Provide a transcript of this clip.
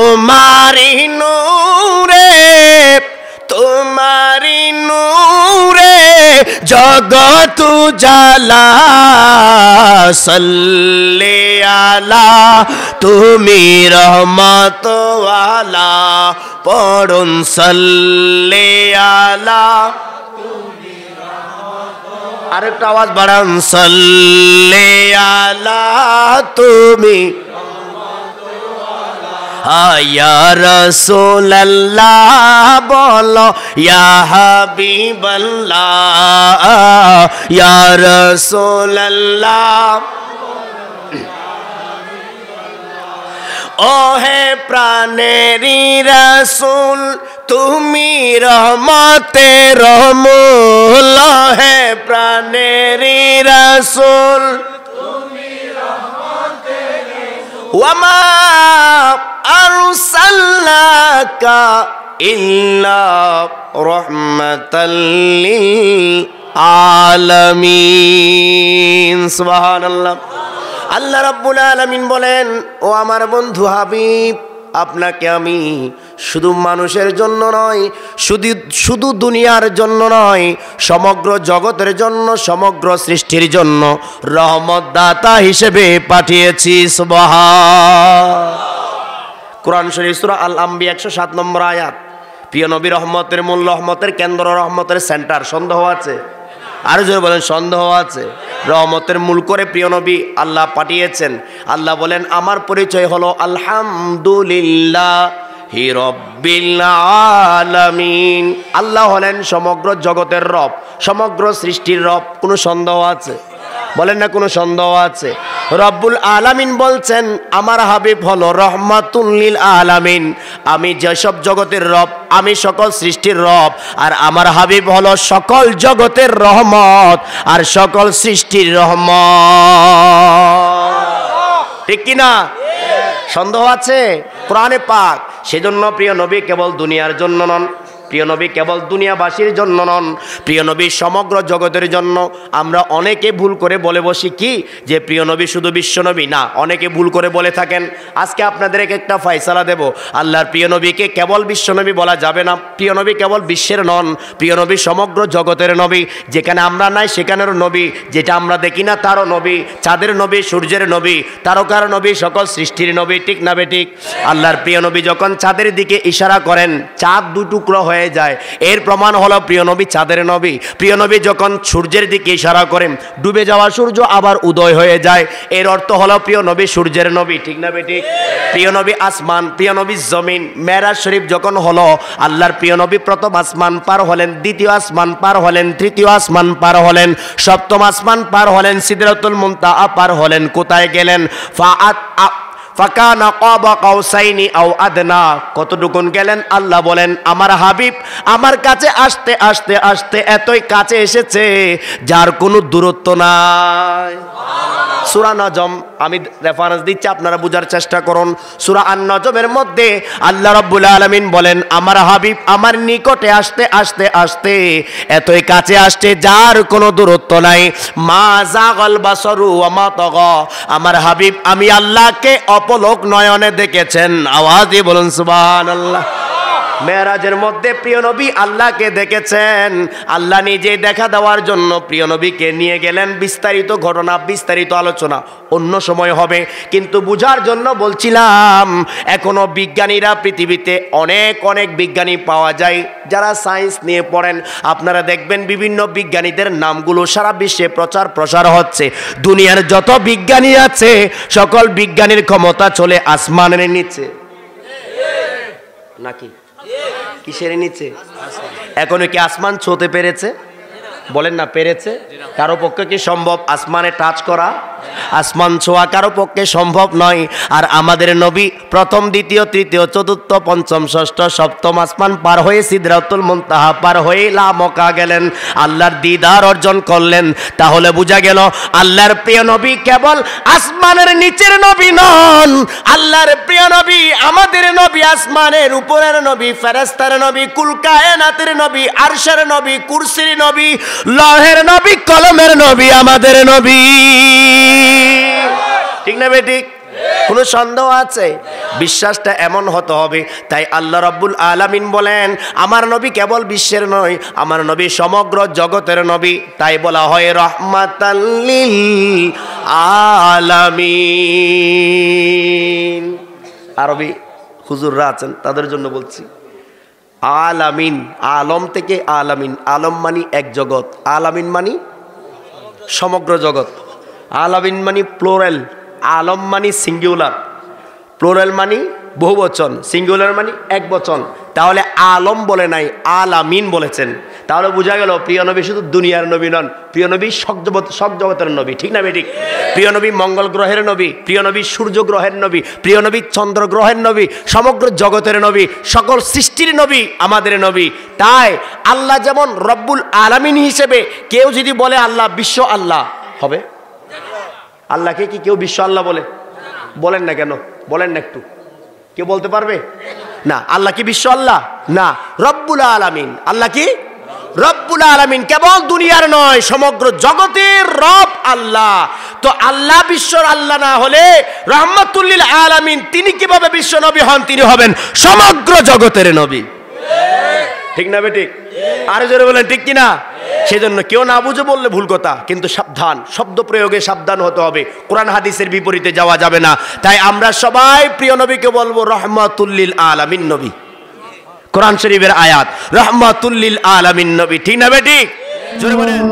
তোমারি নূরে তোমারি নূরে জগত জালা সাল্লি আলা তুমি রহমত ওয়ালা পড়ুন সাল্লি আলা আরেকটা আওয়াজ বাড়ান সাল্লি আলা তুমি ইয়া রাসূলুল্লাহ বলো ইয়া হাবিবাল্লাহ ইয়া রাসূলুল্লাহ ও হে প্রাণেরি রাসূল তুমি রহমতের রহমুল হে প্রাণেরি রাসূল তুমি রহমতের ওয়ামা আরসালনাকা ইল্লা রাহমাতাল লিল আলামিন সুবহানাল্লাহ। আল্লাহ রাব্বুল আলামিন বলেন ও আমার বন্ধু হাবিব আপনাকে আমি শুধু মানুষের জন্য নয় শুধু দুনিয়ার জন্য নয় সমগ্র জগতের জন্য সমগ্র সৃষ্টির জন্য রহমত দাতা হিসেবে পাঠিয়েছি সুবহান। কোরআন শরীফ সূরা আল আম্বিয়া 107 নম্বর আয়াত। প্রিয় নবী রহমতের মূল রহমতের কেন্দ্র রহমতের সেন্টার সন্দেহ আছে? আর জোরে বলেন সন্দেহ আছে? রহমতের মূল করে প্রিয় নবী আল্লাহ পাঠিয়েছেন। আল্লাহ বলেন আমার পরিচয় হলো আলহামদুলিল্লাহি রাব্বিল আলামিন। আল্লাহ হলেন সমগ্র জগতের রব, সমগ্র সৃষ্টির রব। কোনো সন্দেহ আছে? বলেন না কোনো সন্দেহ আছে? রব্বুল আলামিন বলছেন আমার হাবিব হলো রহমাতুল লিল আলামিন। আমি যেসব জগতের রব, আমি সকল সৃষ্টির রব, আর আমার হাবিব হলো সকল জগতের রহমত আর সকল সৃষ্টির রহমত। ঠিক কিনা? সন্দেহ আছে? কোরআনে পাক। সেজন্য প্রিয় নবী কেবল দুনিয়ার জন্য নন, প্রিয় নবী কেবল দুনিয়াবাসীর জন্য নন, প্রিয় নবী সমগ্র জগতের জন্য। আমরা অনেকে ভুল করে বলে বসি কি যে প্রিয় নবী শুধু বিশ্বনবী না, অনেকে ভুল করে বলে থাকেন। আজকে আপনাদেরকে একটা ফয়সালা দেব, আল্লাহর প্রিয় নবীকে কেবল বিশ্বনবী বলা যাবে না। প্রিয় নবী কেবল বিশ্বের নন, প্রিয় নবী সমগ্র জগতের নবী। যেখানে আমরা নাই সেখানেরও নবী, যেটা আমরা দেখি না তারও নবী, চাঁদের নবী, সূর্যের নবী, তারকার নবী, সকল সৃষ্টির নবী। ঠিক না বেঠিক? আল্লাহর প্রিয় নবী যখন চাঁদের দিকে ইশারা করেন চাঁদ দুই টুকরো হয়ে যায়, এর প্রমাণ হলো প্রিয় নবী চাঁদের নবী। প্রিয় নবী যখন সূর্যের দিকে ইশারা করেন ডুবে যাওয়া সূর্য আবার উদয় হয়ে যায়, এর অর্থ হলো প্রিয় নবী সূর্যের নবী। ঠিক না বেঠিক? প্রিয় নবী আসমান, প্রিয় নবী জমিন। মেরাজ শরীফ যখন হলো আল্লাহর প্রিয় নবী প্রথম আসমান পার হলেন, দ্বিতীয় আসমান পার হলেন, তৃতীয় আসমান পার হলেন, সপ্তম আসমান পার হলেন, সিদরাতুল মুনতাহা পার হলেন। কোথায় গেলেন? ফাকানা কাবা কাউসাইনি আও আদনা। কতটুকুন গেলেন? আল্লাহ বলেন আমার হাবিব আমার কাছে আসতে আসতে আসতে এতই কাছে এসেছে যার কোনো দূরত্ব নাই। সূরা নজম, আমি রেফারেন্স দিচ্ছি আপনারা বোঝার চেষ্টা করুন। সূরা আন-নজমের মধ্যে আল্লাহ রাব্বুল আলামিন বলেন আমার হাবিব আমার নিকটে আসতে আসতে আসতে এতই কাছে আসছে যার কোনো দূরত্ব নাই। মা যাগাল বাসারু ওয়া মা তাগা। আমার হাবিব আমি আল্লাহকে অপলক নয়নে দেখেছেন। আওয়াজ দিয়ে বলুন সুবহানাল্লাহ। মেরাজের মধ্যে প্রিয় নবী আল্লাহকে দেখেছেন। আল্লাহ নিজে দেখা দেওয়ার জন্য প্রিয় নবীকে নিয়ে গেলেন। বিস্তারিত ঘটনা, বিস্তারিত আলোচনা অন্য সময় হবে, কিন্তু বুঝার জন্য বলছিলাম এখনো বিজ্ঞানীরা পৃথিবীতে অনেক অনেক বিজ্ঞানী পাওয়া যায় যারা সায়েন্স নিয়ে পড়েন। আপনারা দেখবেন বিভিন্ন বিজ্ঞানীদের নামগুলো সারা বিশ্বে প্রচার প্রসার হচ্ছে। দুনিয়ার যত বিজ্ঞানী আছে সকল বিজ্ঞানীর ক্ষমতা চলে আসমানের নিচে, নাকি কিসের নিচে? এখনো কি আসমান ছুঁতে পেরেছে? বলেন না পেরেছে? কারো পক্ষে কি সম্ভব আসমানে টাচ করা? আসমান ছোঁয়া কারো পক্ষে সম্ভব নয়। আর আমাদের নবী প্রথম, দ্বিতীয়, তৃতীয়, চতুর্থ, পঞ্চম, ষষ্ঠ, সপ্তম আসমান পার হয়ে সিদরাতুল মুনতাহা পার হয়ে লা মক্কা গেলেন, আল্লাহর দিদার অর্জন করলেন। তাহলে বোঝা গেল আল্লাহর প্রিয় নবী কেবল আসমানের নিচের নবী নন, আল্লাহর প্রিয় নবী আমাদের নবী আসমানের উপরের নবী, ফেরেশতার নবী, কুল কায়নাতের নবী, আরশের নবী, কুরসির নবী, লৌহের নবী, কলমের নবী, আমাদের নবী। ঠিক না বেঠিক? কোন কোনো সন্দেহ আছে? বিশ্বাসটা এমন হতে হবে। তাই আল্লাহ রাব্বুল আলামিন বলেন আমার নবী কেবল বিশ্বের নয়, আমার নবী সমগ্র জগতের নবী। তাই বলা হয় রাহমাতাল লিল আলামিন। আরবি হুজুররা আছেন তাদের জন্য বলছি, আলামিন, আলম থেকে আলামিন। আলম মানি এক জগৎ, আলামিন মানি সমগ্র জগৎ। আলামিন মানি প্লোরাল, আলম মানি সিঙ্গুলার, প্লোরাল মানি বহুবচন, সিঙ্গুলার মানি এক বচন। তাহলে আলম বলে নাই, আলামিন বলেছেন। তাহলে বোঝা গেল প্রিয় নবী শুধু দুনিয়ার নবী নন, প্রিয় নবী সব জগতের নবী। ঠিক না বেঠিক? প্রিয় নবী মঙ্গল গ্রহের নবী, প্রিয় নবী সূর্য গ্রহের নবী, প্রিয় নবী চন্দ্র গ্রহের নবী, সমগ্র জগতের নবী, সকল সৃষ্টির নবী আমাদের নবী। তাই আল্লাহ যেমন রব্বুল আলামিন হিসেবে, কেউ যদি বলে আল্লাহ বিশ্ব আল্লাহ হবে? আল্লাহকে কি কেউ বিশ্ব আল্লাহ বলে? বলেন না কেন? বলেন না একটু, কেউ বলতে পারবে? না। আল্লাহ কি বিশ্ব আল্লাহ? না, রব্বুল আলামিন। আল্লাহ কি রব্বুল আলামিন, কেবল দুনিয়ার নয় সমগ্র জগতের রব আল্লাহ। তো আল্লাহ বিশ্বর আল্লাহ না হলে রাহমাতুল লিল আলামিন তিনি কিভাবে বিশ্ব নবী হন? তিনি হবেন সমগ্র জগতের নবী। ঠিক না বেঠিক? আরে জোরে বলেন ঠিক কিনা? সেজন্য কেউ না বুঝে বললে ভুল কথা, কিন্তু সাবধান, শব্দ প্রয়োগে সাবধান হতে হবে। কোরআন হাদিসের বিপরীতে যাওয়া যাবে না। তাই আমরা সবাই প্রিয় নবীকে বলবো রাহমাতুল লিল আলামিন নবী। কোরআন শরীফের আয়াত, রাহমাতুল লিল আলামিন নবী। ঠিক না বেঠিক? জোরে বলেন।